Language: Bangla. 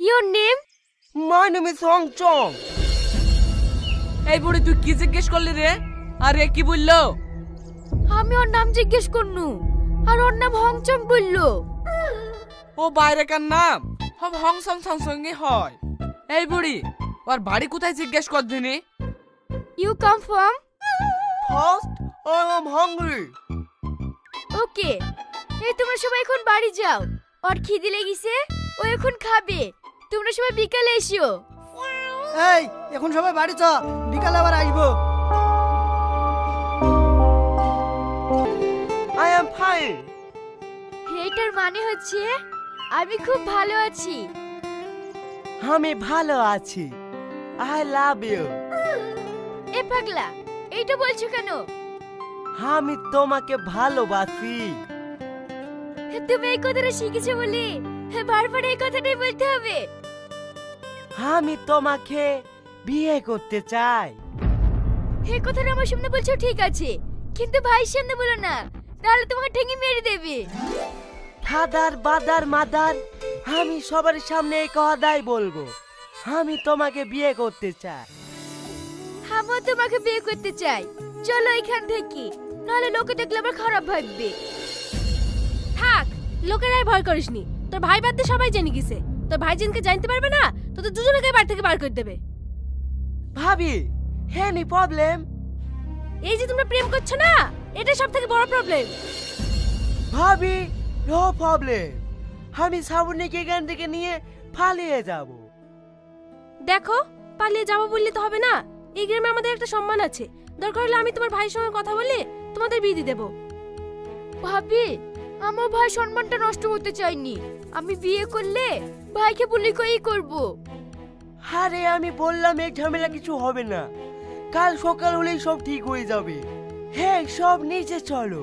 Your name? My name is Hong Chong. এই বুড়ি তুই কি জিজ্ঞেস করলি রে? আরে কি বললো? আমি ওর নাম জিজ্ঞেস করনু আর ওর নাম হংচং বললো। ও বাইরেকার নাম সব হংসং সংসঙ্গে হয়। এই বুড়ি ওর বাড়ি কোথায় জিজ্ঞেস করদিনি? You come from? First, I am hungry. ওকে, এই তোমরা সবাই এখন বাড়ি যাও। ওর খিদে লেগেছে, ও এখন খাবে। তোমরা সবাই বিকালে এসো। এই এখন সবাই বাড়ি চ, বিকালে আবার আসবো। I am fine. এটার মানে হচ্ছে আমি খুব ভালো আছি। আমি ভালো আছি। I love you. এ পাগলা, এইটা বলছো কেন? আমি তোমাকে ভালোবাসি। তুমি এই কথাটা শিখেছো বলে বারবার এই কথাটাই বলতে হবে। আমি তোমাকে বিয়ে করতে চাই। এই কথাটা আমার সামনে বলছো ঠিক আছে, কিন্তু ভাইয়ের সামনে বলো না, তাহলে তোমাকে ঠেঙে মেরে দেবে। ফাদার বাদার মাদার আমি সবার সামনে এই কথাই বলবো। আমি তোমাকে বিয়ে করতে চাই। আমিও তোমাকে বিয়ে করতে চাই। চলো এখান থেকে, নাহলে লোকে দেখলে আবার খারাপ ভাববে। থাক, লোকেরাই ভয় করিসনি। তোর ভাই বাদ দিয়ে সবাই জেনে গেছে। তোর ভাইজানকে জানতে পারবে না, তোদের দুজনকে বাড়ি থেকে বার করে দেবে। ভাবি, এনি প্রবলেম? এই যে তোমরা প্রেম করছো না, এটা সব থেকে বড় প্রবলেম। ভাবি, নো প্রবলেম। আমি শ্রাবণীকে এখান থেকে নিয়ে পালিয়ে যাব। দেখো, পালিয়ে যাবো বললে তো হবে না। এই গ্রামে আমাদের একটা সম্মান আছে। দরকার হলে আমি তোমার ভাইয়ের সঙ্গে কথা বলে তোমাদের বিয়ে দিয়ে দেবো। ভাবি, আমার ভাই সম্মানটা নষ্ট হতে চাইনি। আমি বিয়ে করলে ভাইকে বলি কই করব। আরে আমি বললাম এই ঝামেলা কিছু হবে না। কাল সকাল হলেই সব ঠিক হয়ে যাবে। হ্যাঁ, সব নিচে চলো।